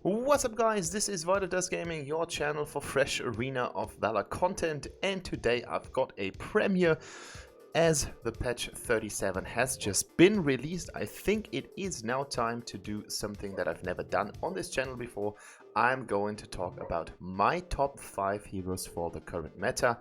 What's up guys, this is Volkath Gaming, your channel for fresh arena of Valor content, and today I've got a premiere as the patch 37 has just been released. I think it is now time to do something that I've never done on this channel before. I'm going to talk about my top 5 heroes for the current meta,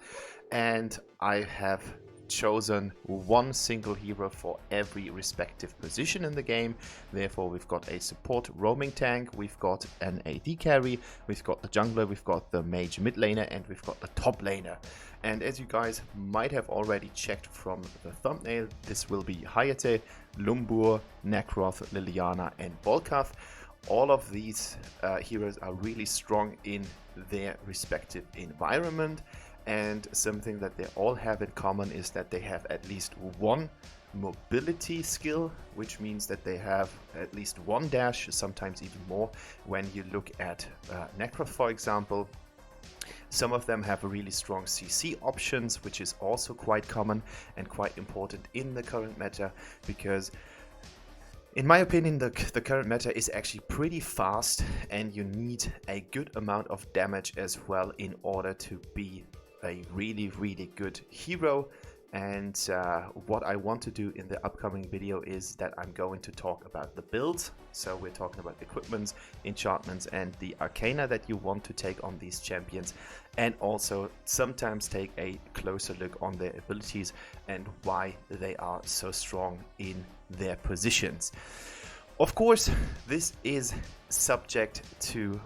and I have chosen one single hero for every respective position in the game. Therefore we've got a support roaming tank, we've got an AD carry, we've got the jungler, we've got the mage mid laner, and we've got the top laner. And as you guys might have already checked from the thumbnail, this will be Hayate, Lumburr, Nakroth, Liliana and Volkath. All of these heroes are really strong in their respective environment. And something that they all have in common is that they have at least one mobility skill, which means that they have at least one dash, sometimes even more. When you look at Nakroth, for example, some of them have really strong CC options, which is also quite common and quite important in the current meta, because in my opinion, the current meta is actually pretty fast and you need a good amount of damage as well in order to be a really good hero. And what I want to do in the upcoming video is that I'm going to talk about the builds. So we're talking about equipments, enchantments and the arcana that you want to take on these champions, and also sometimes take a closer look on their abilities and why they are so strong in their positions. Of course, this is subject to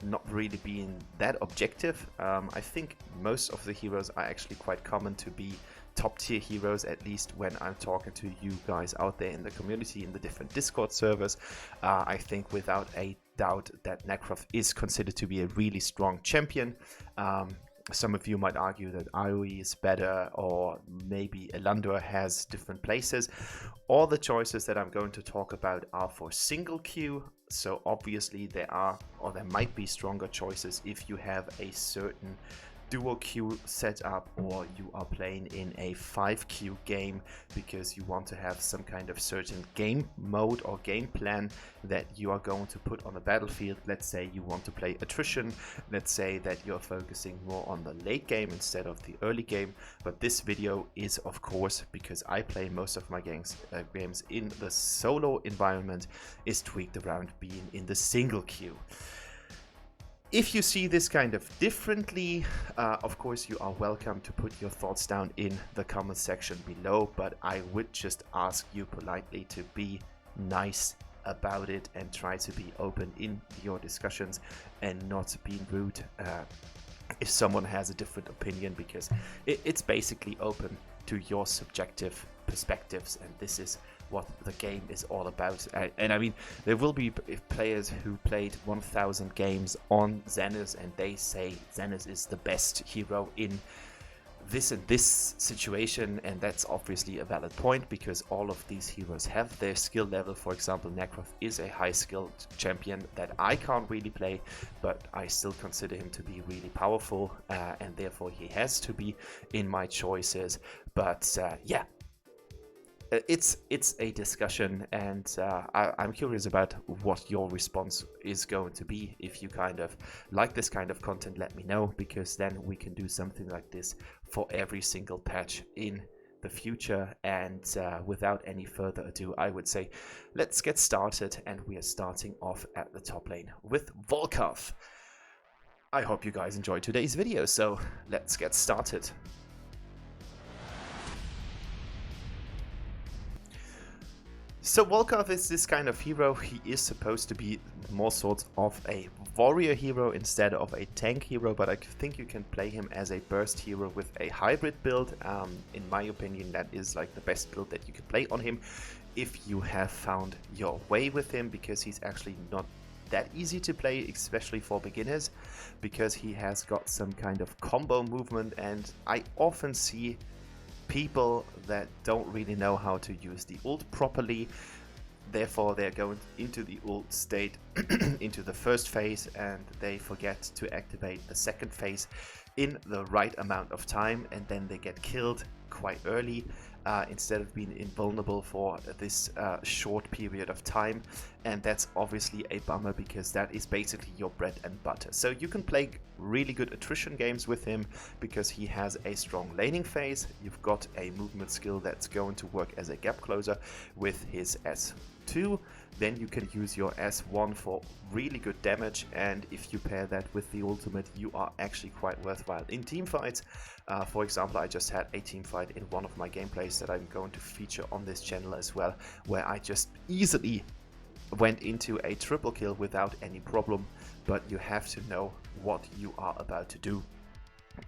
not really being that objective. I think most of the heroes are actually quite common to be top tier heroes, at least when I'm talking to you guys out there in the community, in the different Discord servers. I think without a doubt that Nakroth is considered to be a really strong champion. Some of you might argue that AoV is better, or maybe Lumburr has different places. All the choices that I'm going to talk about are for single queue, so obviously there are, or there might be stronger choices if you have a certain dual queue setup, or you are playing in a 5 queue game because you want to have some kind of certain game mode or game plan that you are going to put on the battlefield. Let's say you want to play attrition, let's say that you're focusing more on the late game instead of the early game. But this video is, of course, because I play most of my games in the solo environment, is tweaked around being in the single queue. If you see this kind of differently, of course you are welcome to put your thoughts down in the comment section below, but I would just ask you politely to be nice about it and try to be open in your discussions and not being rude if someone has a different opinion, because it's basically open to your subjective perspectives, and this is what the game is all about. And I mean, there will be players who played 1000 games on Zenith and they say Zenith is the best hero in this and this situation, and that's obviously a valid point because all of these heroes have their skill level. For example, Nakroth is a high skilled champion that I can't really play, but I still consider him to be really powerful, and therefore he has to be in my choices. But yeah, it's a discussion, and I'm curious about what your response is going to be. If you kind of like this kind of content, let me know, because then we can do something like this for every single patch in the future. And without any further ado, I would say let's get started, and we are starting off at the top lane with Volkath. I hope you guys enjoyed today's video, so let's get started. So Volkath is this kind of hero. He is supposed to be more sorts of a warrior hero instead of a tank hero, but I think you can play him as a burst hero with a hybrid build. In my opinion, that is like the best build that you can play on him if you have found your way with him, because he's actually not that easy to play, especially for beginners, because he has got some kind of combo movement, and I often see people that don't really know how to use the ult properly. Therefore they're going into the ult state into the first phase, and they forget to activate the second phase in the right amount of time, and then they get killed quite early, instead of being invulnerable for this short period of time, and that's obviously a bummer because that is basically your bread and butter. So you can play really good attrition games with him because he has a strong laning phase. You've got a movement skill that's going to work as a gap closer with his S2. Then you can use your S1 for really good damage, and if you pair that with the ultimate, you are actually quite worthwhile in team fights. For example, I just had a team fight in one of my gameplays that I'm going to feature on this channel as well, where I just easily went into a triple kill without any problem, but you have to know what you are about to do.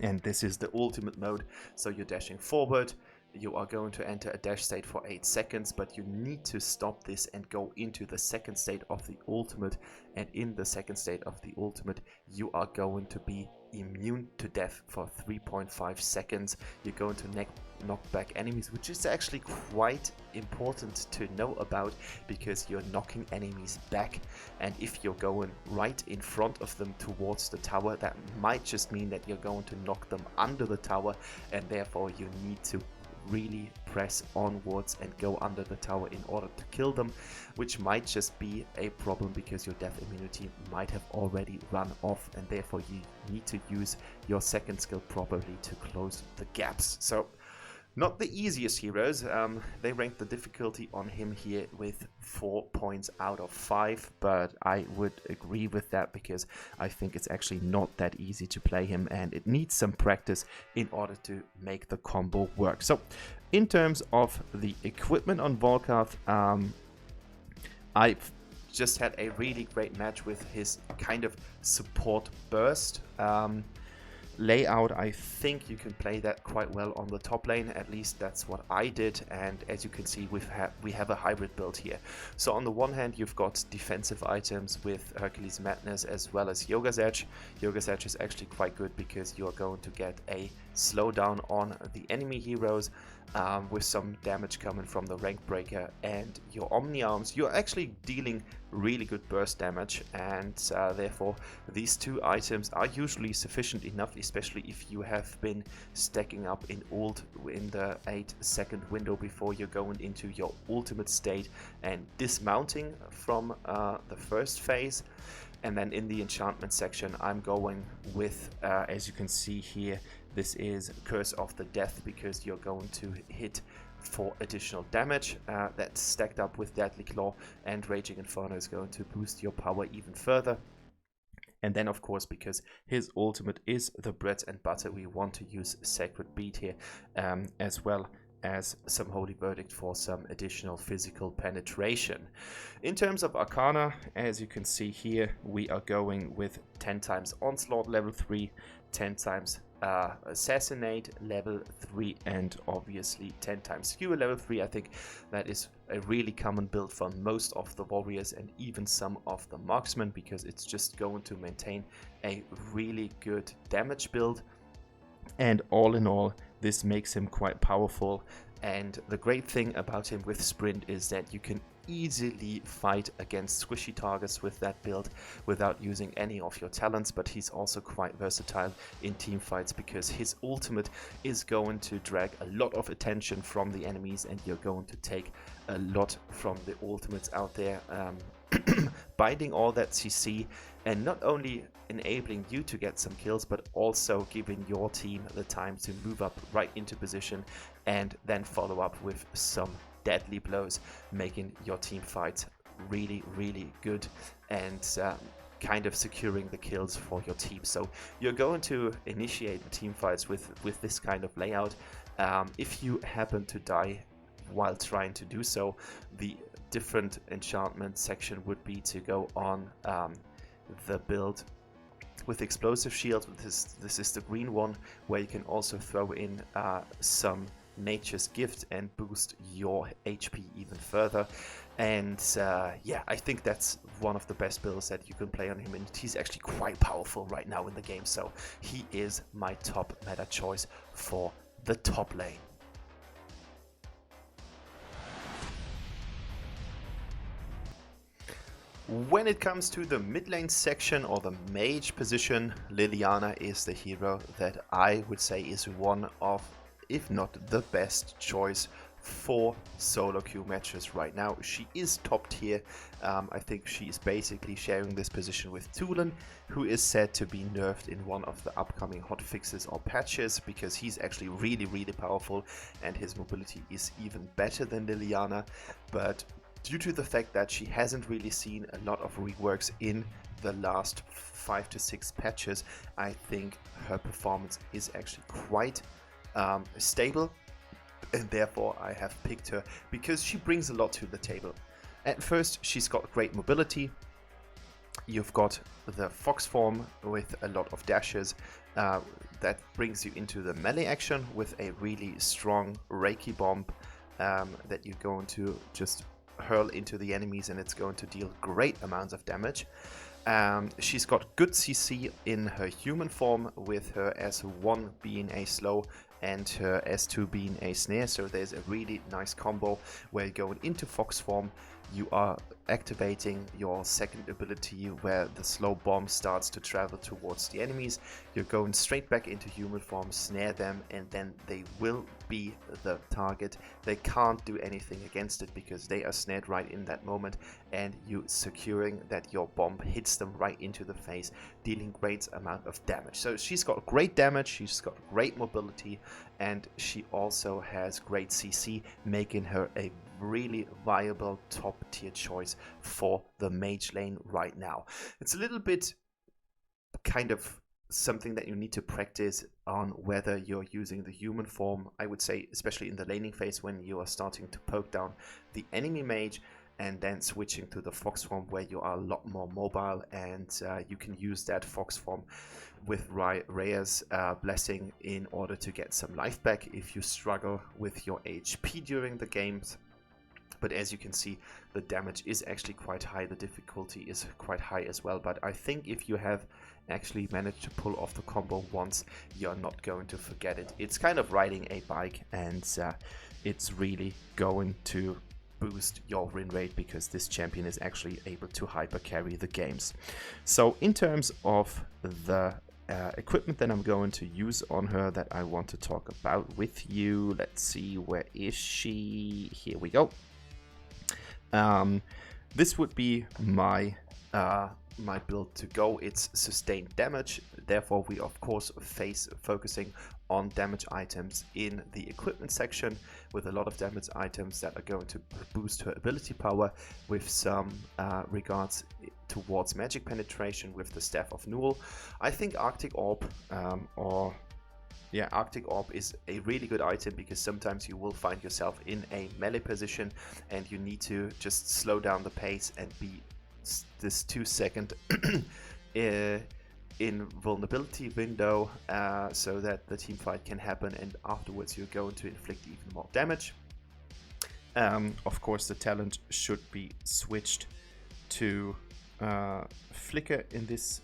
And this is the ultimate mode, so you're dashing forward. You are going to enter a dash state for 8 seconds, but you need to stop this and go into the second state of the ultimate. And in the second state of the ultimate, you are going to be immune to death for 3.5 seconds. You're going to knock back enemies, which is actually quite important to know about because you're knocking enemies back. And if you're going right in front of them towards the tower, that might just mean that you're going to knock them under the tower, and therefore you need to really press onwards and go under the tower in order to kill them, which might just be a problem because your death immunity might have already run off, and therefore you need to use your second skill properly to close the gaps. So not the easiest heroes. They ranked the difficulty on him here with 4 points out of 5, but I would agree with that because I think it's actually not that easy to play him, and it needs some practice in order to make the combo work. So in terms of the equipment on Volkath, I've just had a really great match with his kind of support burst. Layout, I think you can play that quite well on the top lane. At least that's what I did, and as you can see, we have a hybrid build here. So on the one hand, you've got defensive items with Hercules Madness as well as Yoga's Edge. Yoga's Edge is actually quite good because you're going to get a slowdown on the enemy heroes with some damage coming from the rank breaker, and your Omni Arms, you're actually dealing really good burst damage, and therefore these two items are usually sufficient enough, especially if you have been stacking up in ult in the 8-second window before you're going into your ultimate state and dismounting from the first phase. And then in the enchantment section, I'm going with, as you can see here, this is Curse of the Death, because you're going to hit for additional damage. That's stacked up with Deadly Claw, and Raging Inferno is going to boost your power even further. And then, of course, because his ultimate is the bread and butter, we want to use Sacred Beat here, as well as some Holy Verdict for some additional physical penetration. In terms of Arcana, as you can see here, we are going with 10 times Onslaught level 3, 10 times Assassinate level 3, and obviously 10 times Skewer level 3. I think that is a really common build for most of the warriors and even some of the marksmen, because it's just going to maintain a really good damage build. And all in all, this makes him quite powerful. And the great thing about him with Sprint is that you can easily fight against squishy targets with that build without using any of your talents. But he's also quite versatile in team fights because his ultimate is going to drag a lot of attention from the enemies, and you're going to take a lot from the ultimates out there, binding all that CC, and not only enabling you to get some kills, but also giving your team the time to move up right into position and then follow up with some deadly blows, making your team fights really, really good and kind of securing the kills for your team. So you're going to initiate team fights with this kind of layout. If you happen to die while trying to do so, the different enchantment section would be to go on the build with Explosive Shield. This is the green one, where you can also throw in some Nature's Gift and boost your HP even further. And yeah, I think that's one of the best builds that you can play on him, and he's actually quite powerful right now in the game, so he is my top meta choice for the top lane. When it comes to the mid lane section or the mage position, Liliana is the hero that I would say is one of if not the best choice for solo queue matches right now. She is top tier. I think she is basically sharing this position with Tulin, who is said to be nerfed in one of the upcoming hotfixes or patches, because he's actually really powerful and his mobility is even better than Liliana. But due to the fact that she hasn't really seen a lot of reworks in the last 5 to 6 patches, I think her performance is actually quite stable, and therefore I have picked her because she brings a lot to the table. At first, she's got great mobility. You've got the fox form with a lot of dashes that brings you into the melee action with a really strong Reiki bomb that you're going to just hurl into the enemies, and it's going to deal great amounts of damage. She's got good CC in her human form, with her S1 being a slow and her S2 being a snare, so there's a really nice combo where going into fox form, you are activating your second ability where the slow bomb starts to travel towards the enemies. You're going straight back into human form, snare them, and then they will be the target. They can't do anything against it because they are snared right in that moment, and you securing that your bomb hits them right into the face, dealing great amount of damage. So she's got great damage, she's got great mobility, and she also has great CC, making her a really viable top tier choice for the mage lane right now. It's a little bit kind of something that you need to practice on whether you're using the human form, I would say, especially in the laning phase when you are starting to poke down the enemy mage, and then switching to the fox form where you are a lot more mobile, and you can use that fox form with Rhea's blessing in order to get some life back if you struggle with your HP during the games. But as you can see, the damage is actually quite high, the difficulty is quite high as well. But I think if you have actually managed to pull off the combo once, you're not going to forget it. It's kind of riding a bike, and it's really going to boost your win rate because this champion is actually able to hyper carry the games. So in terms of the equipment that I'm going to use on her that I want to talk about with you, let's see, where is she? Here we go. This would be my my build to go. It's sustained damage, therefore we of course focusing on damage items in the equipment section, with a lot of damage items that are going to boost her ability power, with some regards towards magic penetration with the Staff of Newell. I think Arctic Orb Arctic Orb is a really good item, because sometimes you will find yourself in a melee position and you need to just slow down the pace and be this 2-second invulnerability window so that the team fight can happen, and afterwards you're going to inflict even more damage. Of course, the talent should be switched to Flicker in this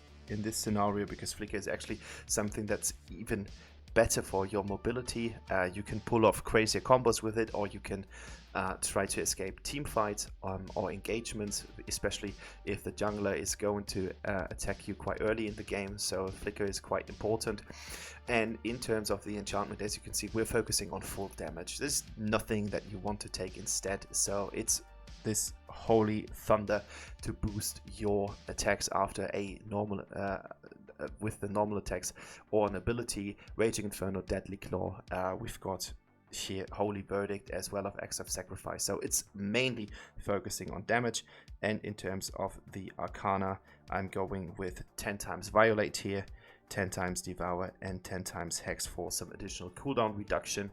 scenario, because Flicker is actually something that's even better for your mobility. You can pull off crazier combos with it, or you can try to escape team fights or engagements, especially if the jungler is going to attack you quite early in the game. So Flicker is quite important. And in terms of the enchantment, as you can see, we're focusing on full damage. There's nothing that you want to take instead, so it's this Holy Thunder to boost your attacks after a normal with the normal attacks, or an ability, Raging Inferno, Deadly Claw. We've got here Holy Verdict as well as Acts of Sacrifice, so it's mainly focusing on damage. And in terms of the Arcana, I'm going with 10 times Violate here, 10 times Devour, and 10 times Hex for some additional cooldown reduction.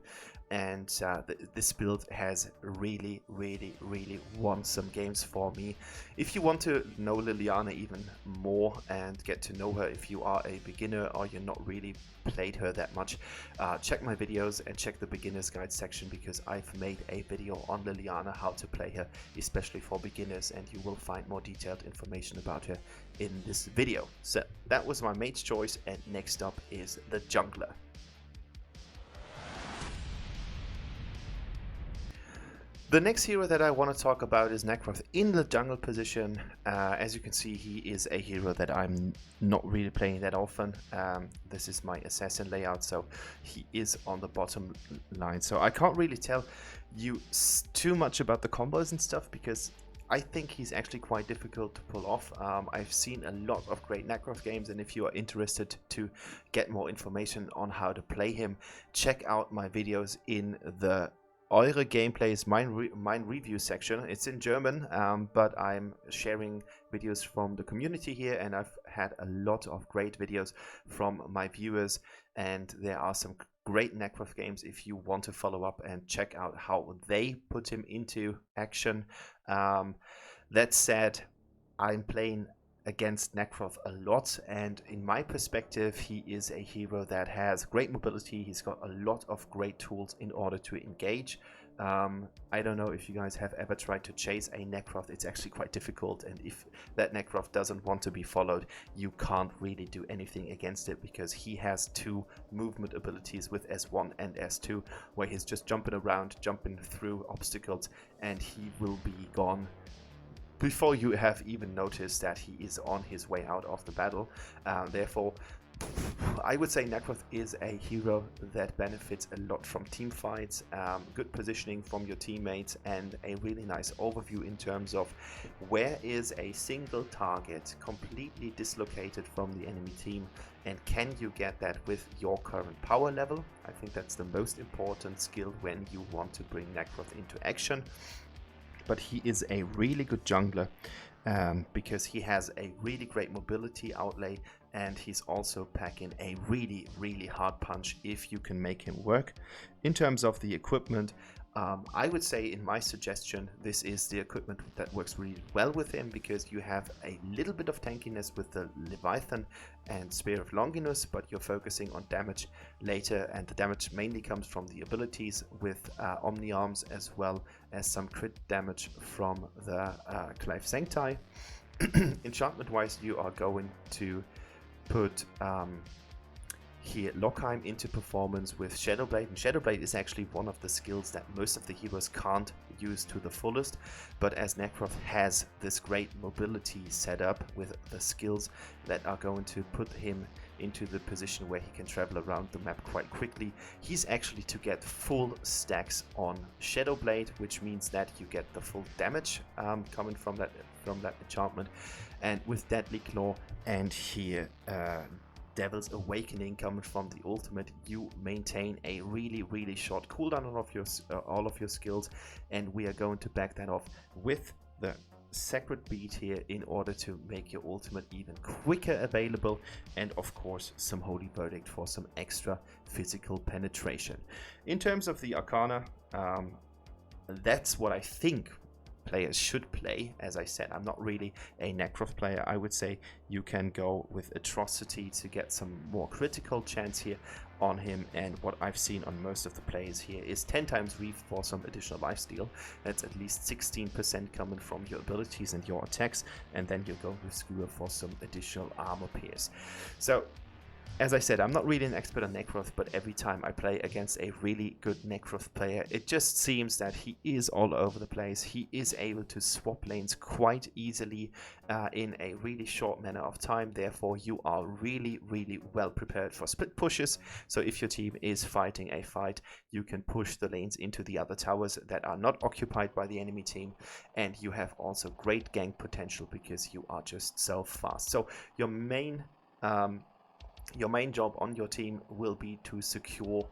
And this build has really won some games for me. If you want to know Liliana even more and get to know her, if you are a beginner or you're not really played her that much, check my videos and check the beginner's guide section, because I've made a video on Liliana, how to play her, especially for beginners, and you will find more detailed information about her in this video. So that was my mage choice, and next up is the jungler. The next hero that I want to talk about is Nakroth in the jungle position. As you can see, he is a hero that I'm not really playing that often. This is my assassin layout, so he is on the bottom line. So I can't really tell you too much about the combos and stuff, because I think he's actually quite difficult to pull off. I've seen a lot of great Nakroth games, and if you are interested to get more information on how to play him, check out my videos in the Eure Gameplays mine review section. It's in German, but I'm sharing videos from the community here, and I've had a lot of great videos from my viewers, and there are some great Nakroth games if you want to follow up and check out how they put him into action. That said, I'm playing against Nakroth a lot, and in my perspective, he is a hero that has great mobility. He's got a lot of great tools in order to engage. I don't know if you guys have ever tried to chase a Nakroth. It's actually quite difficult, and if that Nakroth doesn't want to be followed, you can't really do anything against it, because he has two movement abilities with S1 and S2, where he's just jumping around, jumping through obstacles, and he will be gone before you have even noticed that he is on his way out of the battle. Therefore, I would say Nakroth is a hero that benefits a lot from team fights, good positioning from your teammates, and a really nice overview in terms of where is a single target completely dislocated from the enemy team, and can you get that with your current power level. I think that's the most important skill when you want to bring Nakroth into action. But he is a really good jungler, because he has a really great mobility outlay, and he's also packing a really hard punch if you can make him work. In terms of the equipment, I would say, in my suggestion, this is the equipment that works really well with him, because you have a little bit of tankiness with the Leviathan and Spear of Longinus, but you're focusing on damage later, and the damage mainly comes from the abilities with Omni Arms, as well as some crit damage from the Clive Sancti. Enchantment wise, you are going to put here Lockheim into performance with Shadowblade, and Shadowblade is actually one of the skills that most of the heroes can't use to the fullest, but as Nakroth has this great mobility set up with the skills that are going to put him into the position where he can travel around the map quite quickly, he's actually to get full stacks on Shadowblade, which means that you get the full damage coming from that enchantment, and with Deadly Claw and here Devil's Awakening coming from the ultimate, you maintain a really short cooldown on all of your skills, and we are going to back that off with the Sacred Beat here in order to make your ultimate even quicker available, and of course some Holy Verdict for some extra physical penetration. In terms of the Arcana, that's what I think players should play. As I said, I'm not really a Nakroth player. I would say you can go with Atrocity to get some more critical chance here on him, and what I've seen on most of the players here is 10 times Reef for some additional lifesteal. That's at least 16% coming from your abilities and your attacks, and then you go with Skewer for some additional armor pierce. So as I said, I'm not really an expert on Nakroth, but every time I play against a really good Nakroth player, it just seems that he is all over the place. He is able to swap lanes quite easily in a really short manner of time. Therefore, you are really well prepared for split pushes. So if your team is fighting a fight, you can push the lanes into the other towers that are not occupied by the enemy team. And you have also great gank potential because you are just so fast. So your main job on your team will be to secure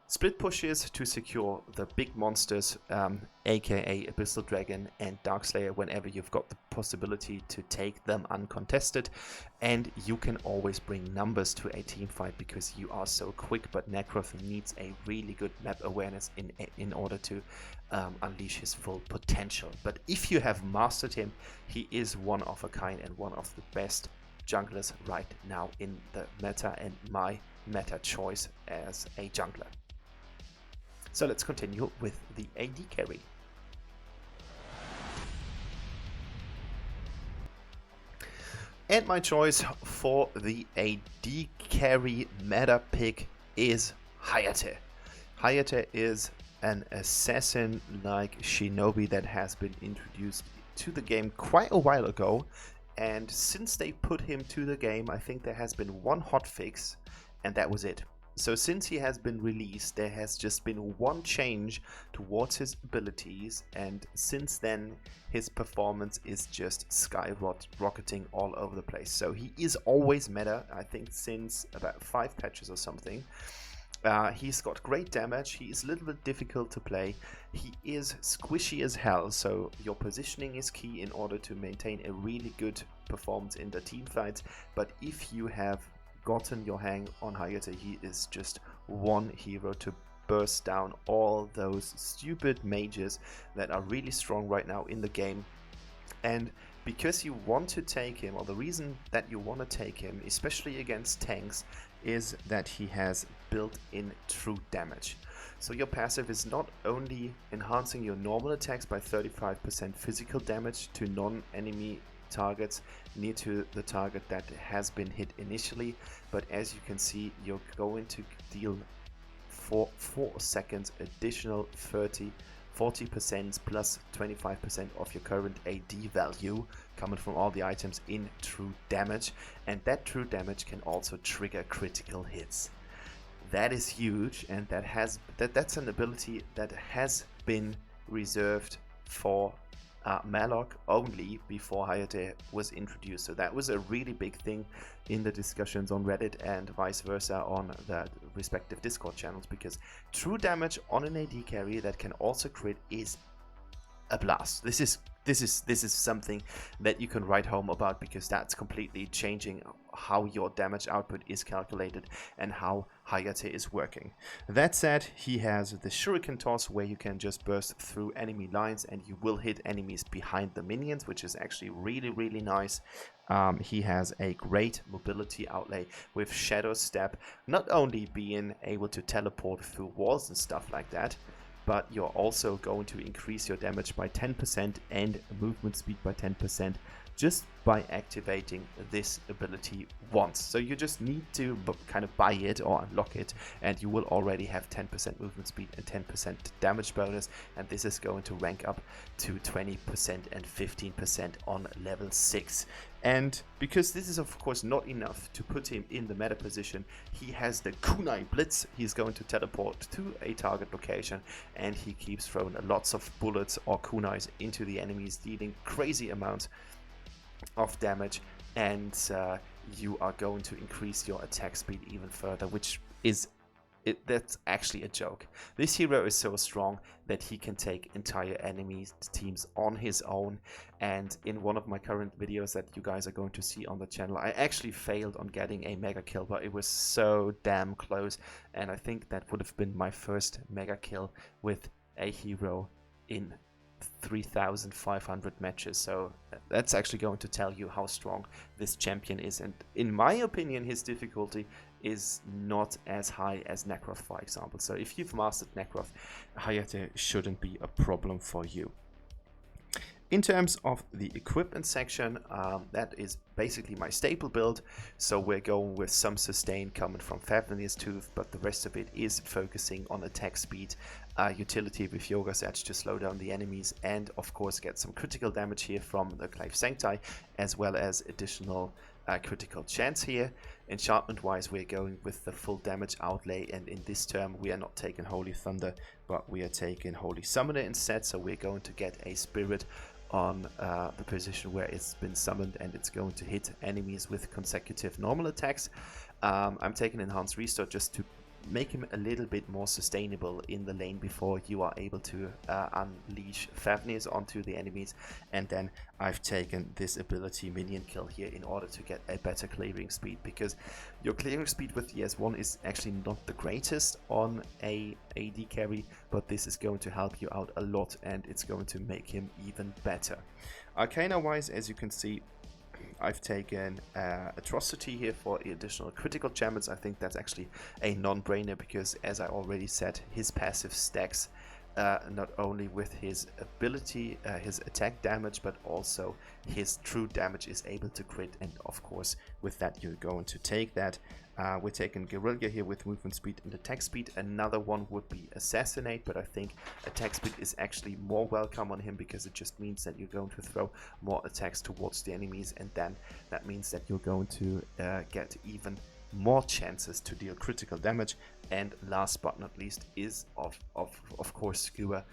split pushes, to secure the big monsters, aka Abyssal Dragon and Darkslayer, whenever you've got the possibility to take them uncontested. And you can always bring numbers to a team fight because you are so quick, but Nakroth needs a really good map awareness in order to unleash his full potential. But if you have mastered him, he is one of a kind and one of the best junglers right now in the meta, and my meta choice as a jungler. So let's continue with the AD carry. And my choice for the AD carry meta pick is Hayate. Hayate is an assassin like Shinobi that has been introduced to the game quite a while ago, and since they put him to the game, I think there has been one hotfix, and that was it. So since he has been released, there has just been one change towards his abilities, and since then his performance is just skyrocketing all over the place. So he is always meta, I think since about 5 patches or something. He's got great damage, he is a little bit difficult to play, he is squishy as hell, so your positioning is key in order to maintain a really good performance in the team fights. But if you have gotten your hang on Hayate, he is just one hero to burst down all those stupid mages that are really strong right now in the game. And because you want to take him, or the reason that you want to take him, especially against tanks, is that he has built-in true damage. So your passive is not only enhancing your normal attacks by 35% physical damage to non-enemy targets near to the target that has been hit initially, but as you can see, you're going to deal for 4 seconds additional 40% plus 25% of your current AD value coming from all the items in true damage, and that true damage can also trigger critical hits. That is huge, and that's an ability that has been reserved for Malok only before Hayate was introduced. So that was a really big thing in the discussions on Reddit and vice versa on the respective Discord channels, because true damage on an AD carry that can also crit is a blast. This is something that you can write home about, because that's completely changing how your damage output is calculated and how Hayate is working. That said, he has the Shuriken Toss, where you can just burst through enemy lines and you will hit enemies behind the minions, which is actually really nice. He has a great mobility outlay with Shadow Step, not only being able to teleport through walls and stuff like that, but you're also going to increase your damage by 10% and movement speed by 10% just by activating this ability once. So you just need to kind of buy it or unlock it, and you will already have 10% movement speed and 10% damage bonus, and this is going to rank up to 20% and 15% on level 6. And because this is of course not enough to put him in the meta position, he has the Kunai Blitz. He's going to teleport to a target location, and he keeps throwing lots of bullets or kunais into the enemies, dealing crazy amounts of damage, and you are going to increase your attack speed even further, which is that's actually a joke. This hero is so strong that he can take entire enemy teams on his own, and in one of my current videos that you guys are going to see on the channel, I actually failed on getting a mega kill, but it was so damn close, and I think that would have been my first mega kill with a hero in 3,500 matches. So that's actually going to tell you how strong this champion is, and in my opinion his difficulty is not as high as Nakroth, for example. So if you've mastered Nakroth, Hayate shouldn't be a problem for you. In terms of the equipment section, that is basically my staple build. So we're going with some sustain coming from Fafnir's Tooth, but the rest of it is focusing on attack speed, utility with Yoga Sets to slow down the enemies, and of course get some critical damage here from the Clave Sancti, as well as additional critical chance here. Enchantment wise, we're going with the full damage outlay, and in this term we are not taking Holy Thunder, but we are taking Holy Summoner instead. So we're going to get a spirit on the position where it's been summoned, and it's going to hit enemies with consecutive normal attacks. I'm taking Enhanced Restore just to make him a little bit more sustainable in the lane before you are able to unleash Fafnir's onto the enemies. And then I've taken this ability Minion Kill here in order to get a better clearing speed, because your clearing speed with the S1 is actually not the greatest on a AD carry, but this is going to help you out a lot, and it's going to make him even better. Arcana wise, as you can see, I've taken Atrocity here for additional critical champions. I think that's actually a non-brainer, because as I already said, his passive stacks not only with his ability, his attack damage, but also his true damage is able to crit, and of course with that you're going to take that. We're taking Guerrilla here with movement speed and attack speed. Another one would be Assassinate, but I think attack speed is actually more welcome on him because it just means that you're going to throw more attacks towards the enemies, and then that means that you're going to get even more chances to deal critical damage. And last but not least is of course Skewer.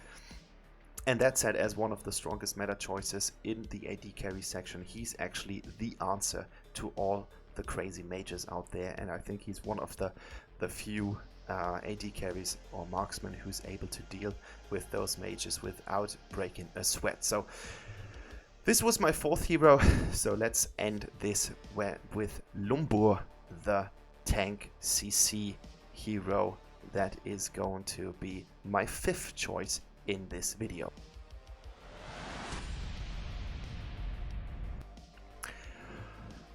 And that said, as one of the strongest meta choices in the AD carry section, he's actually the answer to all the crazy mages out there, and I think he's one of the few AD carries or marksmen who's able to deal with those mages without breaking a sweat. So this was my fourth hero, so let's end this with Lumburr, the tank CC hero. That is going to be my fifth choice in this video.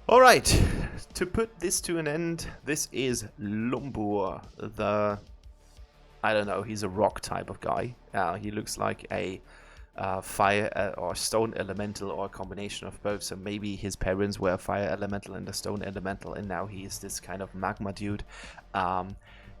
Alright, to put this to an end, this is Lumburr, I don't know, he's a rock type of guy. He looks like a fire or stone elemental, or a combination of both. So maybe his parents were a fire elemental and a stone elemental, and now he is this kind of magma dude.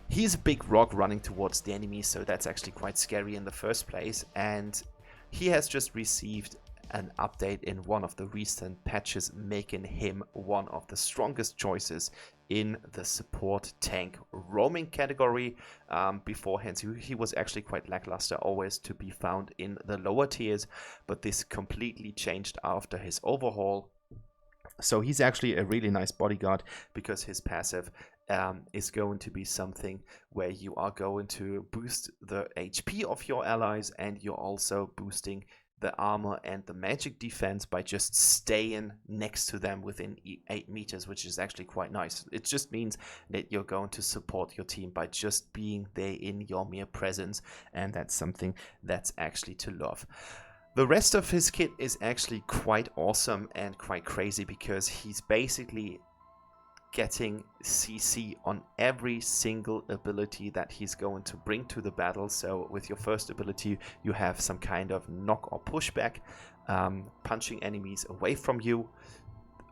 He's a big rock running towards the enemy, so that's actually quite scary in the first place. And he has just received an update in one of the recent patches, making him one of the strongest choices in the support tank roaming category. Beforehand he was actually quite lackluster, always to be found in the lower tiers, but this completely changed after his overhaul. So he's actually a really nice bodyguard, because his passive is going to be something where you are going to boost the HP of your allies, and you're also boosting the armor and the magic defense by just staying next to them within 8 meters, which is actually quite nice. It just means that you're going to support your team by just being there in your mere presence, and that's something that's actually to love. The rest of his kit is actually quite awesome and quite crazy, because he's basically getting CC on every single ability that he's going to bring to the battle. So with your first ability, you have some kind of knock or pushback, punching enemies away from you,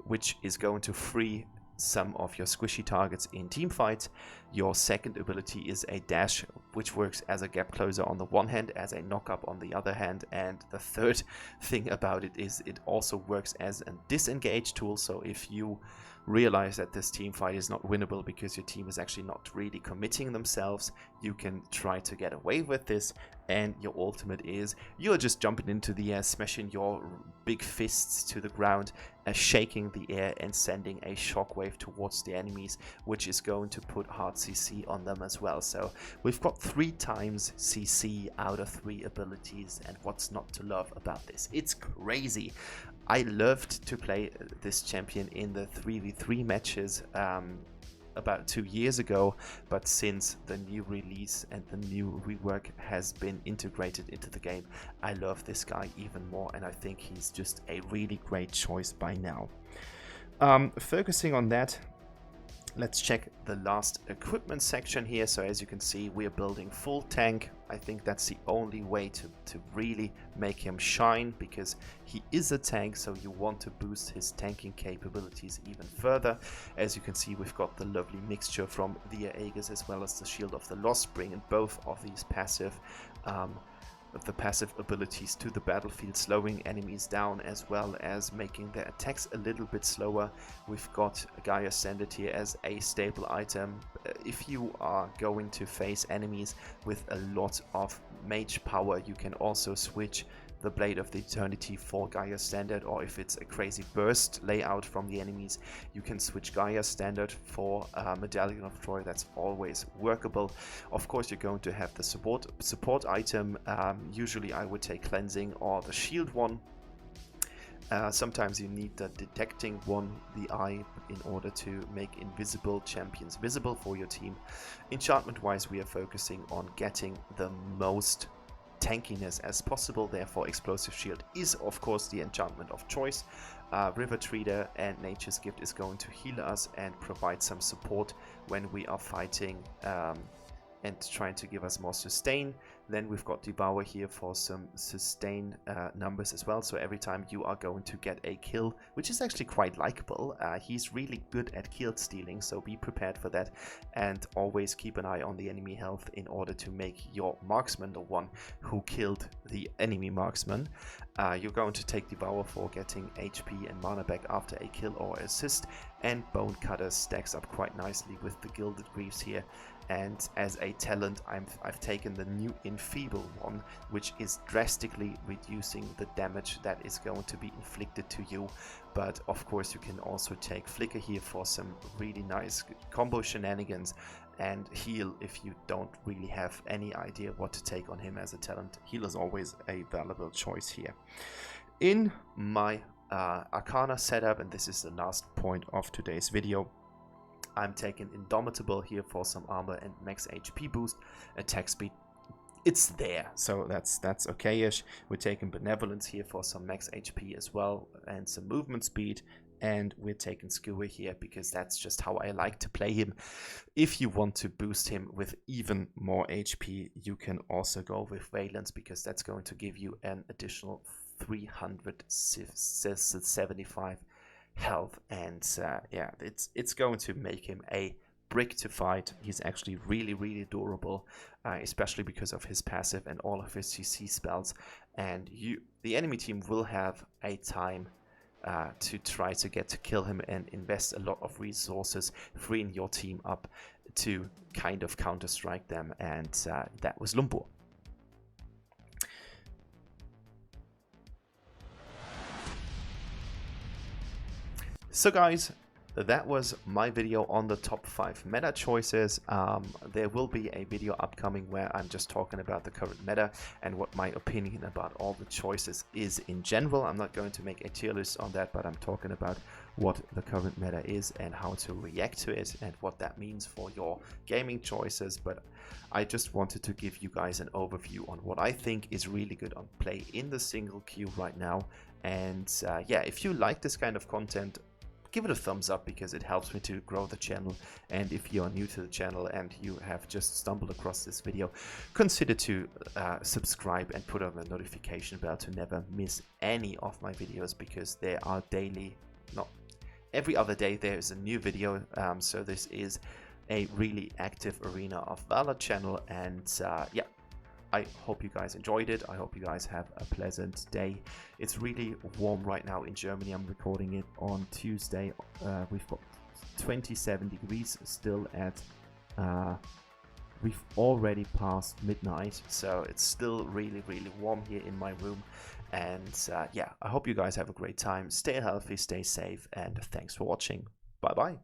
which is going to free some of your squishy targets in team fights. Your second ability is a dash, which works as a gap closer on the one hand, as a knock up on the other hand. And the third thing about it is it also works as a disengage tool. So if you realize that this team fight is not winnable because your team is actually not really committing themselves, you can try to get away with this. And your ultimate is you're just jumping into the air, smashing your big fists to the ground, shaking the air and sending a shockwave towards the enemies, which is going to put hard CC on them as well. So we've got 3 times CC out of 3 abilities, and what's not to love about this? It's crazy. I loved to play this champion in the 3v3 matches about 2 years ago, but since the new release and the new rework has been integrated into the game, I love this guy even more, and I think he's just a really great choice by now. Focusing on that, let's check the last equipment section here. So as you can see, we're building full tank. I think that's the only way to really make him shine, because he is a tank, so you want to boost his tanking capabilities even further. As you can see, we've got the lovely mixture from the Aegis as well as the Shield of the Lost, bringing both of these passive abilities to the battlefield, slowing enemies down as well as making their attacks a little bit slower. We've got Gaia Standard here as a staple item. If you are going to face enemies with a lot of mage power, you can also switch the Blade of the Eternity for Gaia Standard, or if it's a crazy burst layout from the enemies, you can switch Gaia Standard for Medallion of Troy. That's always workable. Of course, you're going to have the support item. Usually I would take Cleansing or the Shield one. Sometimes you need the Detecting one, the Eye, in order to make invisible champions visible for your team. Enchantment wise, we are focusing on getting the most tankiness as possible, therefore Explosive Shield is of course the enchantment of choice. River Treader and Nature's Gift is going to heal us and provide some support when we are fighting and trying to give us more sustain. Then we've got Devour here for some sustain numbers as well. So every time you are going to get a kill, which is actually quite likable, he's really good at kill stealing, so be prepared for that. And always keep an eye on the enemy health in order to make your marksman the one who killed the enemy marksman. You're going to take Devour for getting HP and mana back after a kill or assist, and Bone Cutter stacks up quite nicely with the Gilded Greaves here. And as a talent, I've taken the new Enfeeble one, which is drastically reducing the damage that is going to be inflicted to you. But of course you can also take Flicker here for some really nice combo shenanigans, and heal if you don't really have any idea what to take on him as a talent. Heal is always a valuable choice here. In my Arcana setup, and this is the last point of today's video, I'm taking Indomitable here for some armor and max HP boost. Attack speed, it's there, so that's okay-ish. We're taking Benevolence here for some max HP as well, and some movement speed. And we're taking Skewer here because that's just how I like to play him. If you want to boost him with even more HP, you can also go with Valence, because that's going to give you an additional 375 health. And yeah, it's going to make him a brick to fight. He's actually really durable, especially because of his passive and all of his CC spells. And the enemy team will have a time to try to get to kill him, and invest a lot of resources freeing your team up to kind of counter-strike them. And that was Lumburr. So guys, that was my video on the top 5 meta choices. There will be a video upcoming where I'm just talking about the current meta and what my opinion about all the choices is in general. I'm not going to make a tier list on that, but I'm talking about what the current meta is and how to react to it and what that means for your gaming choices. But I just wanted to give you guys an overview on what I think is really good on play in the single queue right now. And yeah, if you like this kind of content, give it a thumbs up, because it helps me to grow the channel. And if you are new to the channel and you have just stumbled across this video, consider to subscribe and put on the notification bell to never miss any of my videos, because there are daily, not every other day, there is a new video. So this is a really active Arena of Valor channel. And yeah, I hope you guys enjoyed it. I hope you guys have a pleasant day. It's really warm right now in Germany. I'm recording it on Tuesday. We've got 27 degrees still at, we've already passed midnight. So it's still really warm here in my room. And yeah, I hope you guys have a great time. Stay healthy, stay safe, and thanks for watching. Bye bye.